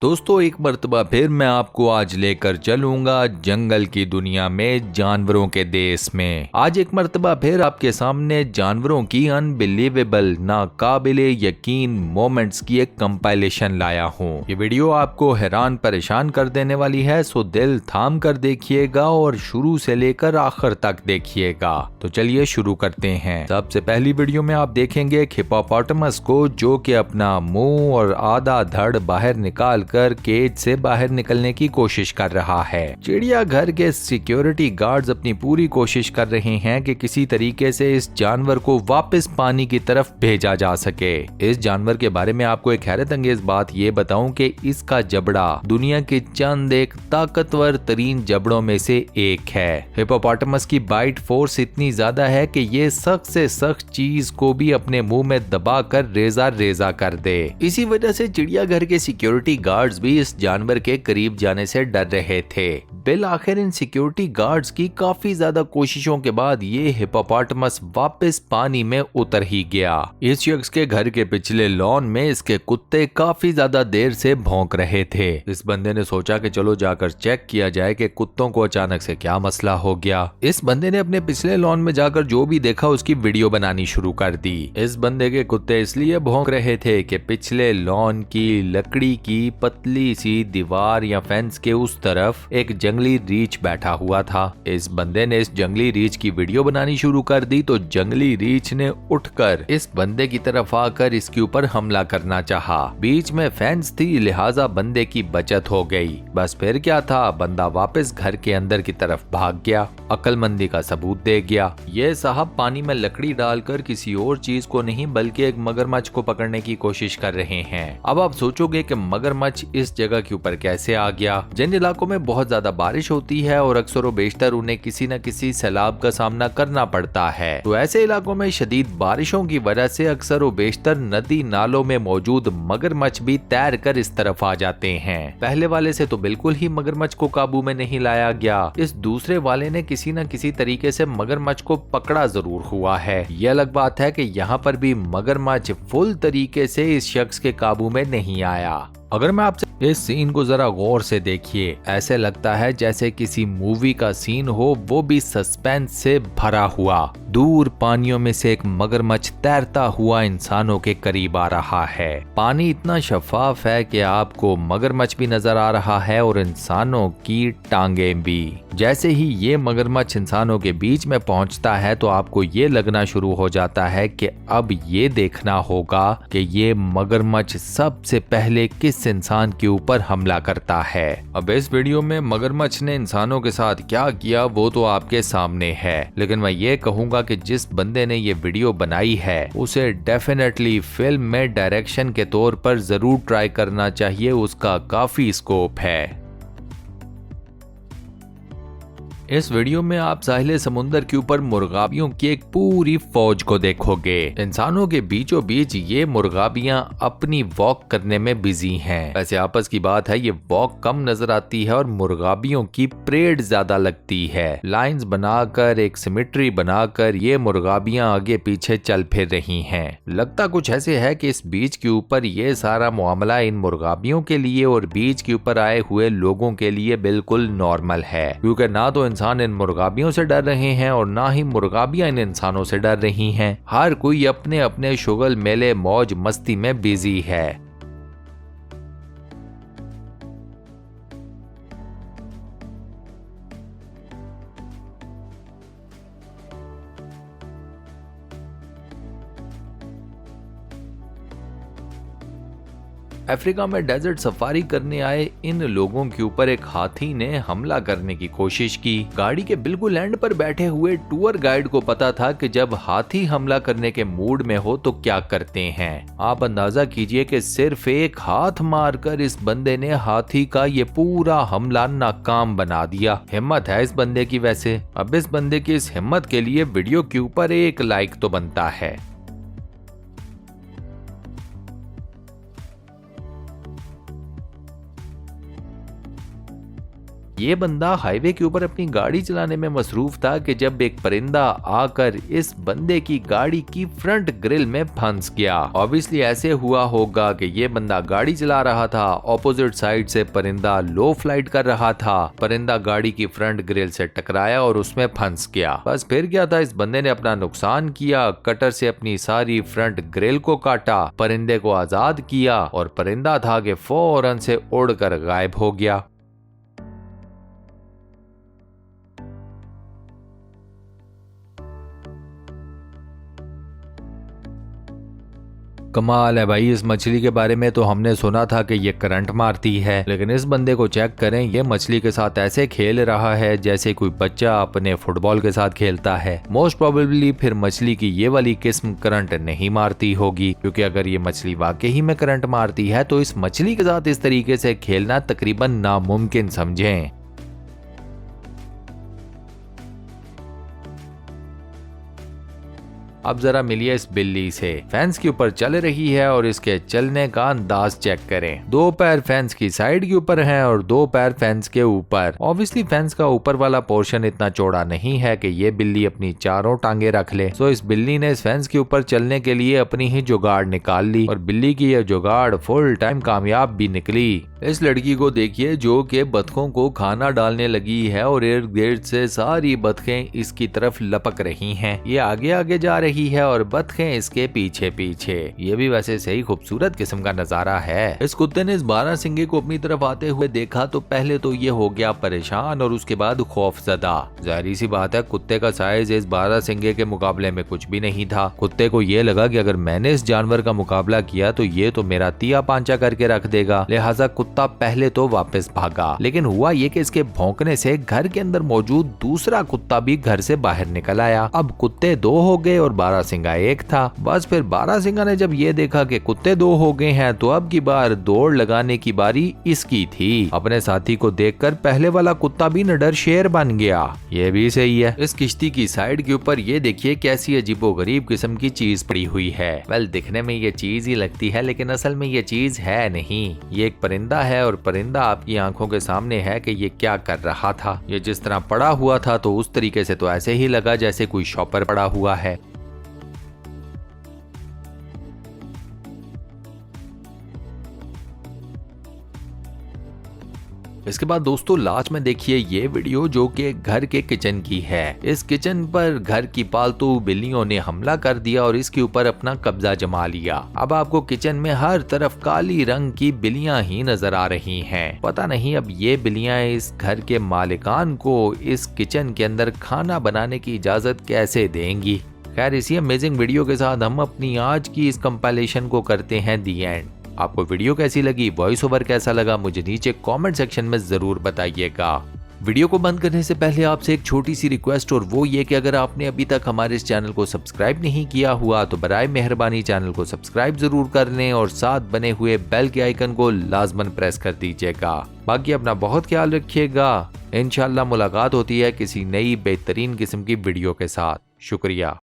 दोस्तों, एक मर्तबा फिर मैं आपको आज लेकर चलूंगा जंगल की दुनिया में, जानवरों के देश में। आज एक मर्तबा फिर आपके सामने जानवरों की अनबिलीवेबल, नाकाबिले यकीन मोमेंट्स की एक कंपाइलेशन लाया हूँ। ये वीडियो आपको हैरान परेशान कर देने वाली है, सो दिल थाम कर देखिएगा और शुरू से लेकर आखिर तक देखिएगा। तो चलिए शुरू करते हैं। सबसे पहली वीडियो में आप देखेंगे एक हिप्पोपोटामस को जो कि अपना मुंह और आधा धड़ बाहर निकाल कर केज से बाहर निकलने की कोशिश कर रहा है। चिड़ियाघर के सिक्योरिटी गार्ड्स अपनी पूरी कोशिश कर रहे हैं कि किसी तरीके से इस जानवर को वापस पानी की तरफ भेजा जा सके। इस जानवर के बारे में आपको एक हैरत अंगेज बात ये बताऊं कि इसका जबड़ा दुनिया के चंद एक ताकतवर तरीन जबड़ों में से एक है। हिप्पोपोटामस की बाइट फोर्स इतनी ज्यादा है कि ये सख्त से सख्त चीज को भी अपने मुंह में दबाकर रेजा रेजा कर दे। इसी वजह से चिड़ियाघर के सिक्योरिटी गार्ड्स भी इस जानवर के करीब जाने से डर रहे थे। बिल आखिर इन सिक्योरिटी गार्ड्स की काफी ज्यादा कोशिशों के बाद ये हिप्पोपोटामस वापस पानी में उतर ही गया। इस शख्स के घर के पिछले लॉन में इसके कुत्ते काफी ज्यादा देर से भौंक रहे थे। इस बंदे ने सोचा कि चलो जाकर चेक किया जाए कि कुत्तों को अचानक से क्या मसला हो गया। इस बंदे ने अपने पिछले लॉन में जाकर जो भी देखा उसकी वीडियो बनानी शुरू कर दी। इस बंदे के कुत्ते इसलिए भौंक रहे थे कि पिछले लॉन की लकड़ी की पतली सी दीवार या फेंस के उस तरफ एक जंगली रीछ बैठा हुआ था। इस बंदे ने इस जंगली रीछ की वीडियो बनानी शुरू कर दी तो जंगली रीछ ने उठकर इस बंदे की तरफ आकर इसके ऊपर हमला करना चाहा। बीच में फेंस थी, लिहाजा बंदे की बचत हो गई। बस फिर क्या था, बंदा वापस घर के अंदर की तरफ भाग गया, अक्लमंदी का सबूत दे गया। ये साहब पानी में लकड़ी डालकर किसी और चीज को नहीं बल्कि एक मगरमच्छ को पकड़ने की कोशिश कर रहे हैं। अब आप सोचोगे कि मगरमच्छ इस जगह के ऊपर कैसे आ गया। जिन इलाकों में बहुत ज्यादा बारिश होती है और अक्सर व बेशतर उन्हें किसी न किसी सैलाब का सामना करना पड़ता है, तो ऐसे इलाकों में शदीद बारिशों की वजह से अक्सर व बेशतर नदी नालों में मौजूद मगरमच्छ भी तैर कर इस तरफ आ जाते हैं। पहले वाले से तो बिल्कुल ही मगरमच्छ को काबू में नहीं लाया गया, इस दूसरे वाले ने किसी न किसी तरीके से मगरमच्छ को पकड़ा जरूर हुआ है। यह अलग बात है कि यहाँ पर भी मगरमच्छ फुल तरीके से इस शख्स के काबू में नहीं आया। अगर मैं आपसे इस सीन को जरा गौर से देखिए, ऐसे लगता है जैसे किसी मूवी का सीन हो, वो भी सस्पेंस से भरा हुआ। दूर पानियों में से एक मगरमच्छ तैरता हुआ इंसानों के करीब आ रहा है। पानी इतना शफाफ है कि आपको मगरमच्छ भी नजर आ रहा है और इंसानों की टांगें भी। जैसे ही ये मगरमच्छ इंसानों के बीच में पहुंचता है तो आपको ये लगना शुरू हो जाता है कि अब ये देखना होगा कि ये मगरमच्छ सबसे पहले किस इंसान के ऊपर हमला करता है। अब इस वीडियो में मगरमच्छ ने इंसानों के साथ क्या किया वो तो आपके सामने है, लेकिन मैं ये कहूंगा कि जिस बंदे ने ये वीडियो बनाई है उसे डेफिनेटली फिल्म में डायरेक्शन के तौर पर जरूर ट्राई करना चाहिए, उसका काफी स्कोप है। इस वीडियो में आप साहिले समुंदर के ऊपर मुर्गाबियों की एक पूरी फौज को देखोगे। इंसानों के बीचों बीच ये मुर्गाबियां अपनी वॉक करने में बिजी हैं। वैसे आपस की बात है, ये वॉक कम नजर आती है और मुर्गाबियों की परेड ज्यादा लगती है। लाइंस बनाकर एक सिमेट्री बनाकर ये मुर्गाबियां आगे पीछे चल फिर रही हैं। लगता कुछ ऐसे है कि इस बीच के ऊपर ये सारा मामला इन मुर्गाबियों के लिए और बीच के ऊपर आए हुए लोगों के लिए बिल्कुल नॉर्मल है, क्योंकि ना तो इंसान इन मुर्गाबियों से डर रहे हैं और ना ही मुर्गाबियां इन इंसानों से डर रही हैं। हर कोई अपने अपने शुगल मेले मौज मस्ती में बिजी है। अफ्रीका में डेजर्ट सफारी करने आए इन लोगों के ऊपर एक हाथी ने हमला करने की कोशिश की। गाड़ी के बिल्कुल एंड पर बैठे हुए टूर गाइड को पता था कि जब हाथी हमला करने के मूड में हो तो क्या करते हैं। आप अंदाजा कीजिए कि सिर्फ एक हाथ मारकर इस बंदे ने हाथी का ये पूरा हमला नाकाम बना दिया। हिम्मत है इस बंदे की। वैसे अब इस बंदे की इस हिम्मत के लिए वीडियो के ऊपर एक लाइक तो बनता है। ये बंदा हाईवे के ऊपर अपनी गाड़ी चलाने में मसरूफ था कि जब एक परिंदा आकर इस बंदे की गाड़ी की फ्रंट ग्रिल में फंस गया। ऑब्वियसली ऐसे हुआ होगा कि ये बंदा गाड़ी चला रहा था, ऑपोजिट साइड से परिंदा लो फ्लाइट कर रहा था, परिंदा गाड़ी की फ्रंट ग्रिल से टकराया और उसमें फंस गया। बस फिर क्या था, इस बंदे ने अपना नुकसान किया, कटर से अपनी सारी फ्रंट ग्रिल को काटा, परिंदे को आजाद किया और परिंदा था कि फौरन से उड़कर गायब हो गया। कमाल है भाई, इस मछली के बारे में तो हमने सुना था कि ये करंट मारती है, लेकिन इस बंदे को चेक करें, ये मछली के साथ ऐसे खेल रहा है जैसे कोई बच्चा अपने फुटबॉल के साथ खेलता है। मोस्ट प्रोबेबली फिर मछली की ये वाली किस्म करंट नहीं मारती होगी, क्योंकि अगर ये मछली वाकई में करंट मारती है तो इस मछली के साथ इस तरीके से खेलना तकरीबन नामुमकिन समझें। अब जरा मिलिए इस बिल्ली से, फेंस के ऊपर चल रही है और इसके चलने का अंदाज चेक करें। 2 पैर फेंस की साइड के ऊपर हैं और 2 पैर फेंस के ऊपर। ऑब्वियसली फेंस का ऊपर वाला पोर्शन इतना चौड़ा नहीं है कि ये बिल्ली अपनी चारों टांगे रख ले। सो इस बिल्ली ने इस फेंस के ऊपर चलने के लिए अपनी ही जुगाड़ निकाल ली और बिल्ली की यह जुगाड़ फुल टाइम कामयाब भी निकली। इस लड़की को देखिए जो कि बतखों को खाना डालने लगी है और इर्द गिर्द से सारी बतखें इसकी तरफ लपक रही हैं। ये आगे आगे जा रही है और बतखें इसके पीछे पीछे। ये भी वैसे सही खूबसूरत किस्म का नजारा है। इस कुत्ते ने इस बारहसिंगे को अपनी तरफ आते हुए देखा तो पहले तो ये हो गया परेशान और उसके बाद खौफजदा। जाहिर सी बात है, कुत्ते का साइज इस बारहसिंगे के मुकाबले में कुछ भी नहीं था। कुत्ते को ये लगा कि अगर मैंने इस जानवर का मुकाबला किया तो ये तो मेरा तिया पांचा करके रख देगा, लिहाजा कुत्ता पहले तो वापस भागा। लेकिन हुआ ये कि इसके भौंकने से घर के अंदर मौजूद दूसरा कुत्ता भी घर से बाहर निकल आया। अब कुत्ते 2 हो गए और बारहसिंगा 1 था। बस फिर बारहसिंगा ने जब ये देखा कि कुत्ते 2 हो गए हैं तो अब की बार दौड़ लगाने की बारी इसकी थी। अपने साथी को देखकर पहले वाला कुत्ता भी निडर शेर बन गया। ये भी सही है। इस किश्ती की साइड के ऊपर ये देखिए कैसी अजीबोगरीब किस्म की चीज पड़ी हुई है। वेल, दिखने में ये चीज ही लगती है लेकिन असल में ये चीज है नहीं। ये एक परिंदा है और परिंदा आपकी आंखों के सामने है कि ये क्या कर रहा था। ये जिस तरह पड़ा हुआ था तो उस तरीके से तो ऐसे ही लगा जैसे कोई शॉपर पड़ा हुआ है। इसके बाद दोस्तों लास्ट में देखिए ये वीडियो जो कि घर के किचन की है। इस किचन पर घर की पालतू बिल्लियों ने हमला कर दिया और इसके ऊपर अपना कब्जा जमा लिया। अब आपको किचन में हर तरफ काली रंग की बिल्लियां ही नजर आ रही हैं। पता नहीं अब ये बिल्लियां इस घर के मालिकान को इस किचन के अंदर खाना बनाने की इजाजत कैसे देंगी। खैर, इसी अमेजिंग वीडियो के साथ हम अपनी आज की इस कंपाइलेशन को करते हैं दी एंड। आपको वीडियो कैसी लगी, वॉइस ओवर कैसा लगा, मुझे नीचे कमेंट सेक्शन में जरूर बताइएगा। वीडियो को बंद करने से पहले आपसे एक छोटी सी रिक्वेस्ट, और वो ये कि अगर आपने अभी तक हमारे इस चैनल को सब्सक्राइब नहीं किया हुआ तो बराए मेहरबानी चैनल को सब्सक्राइब जरूर कर लें और साथ बने हुए बेल के आइकन को लाजमन प्रेस कर दीजिएगा। बाकी अपना बहुत ख्याल रखिएगा। इंशाल्लाह मुलाकात होती है किसी नई बेहतरीन किस्म की वीडियो के साथ। शुक्रिया।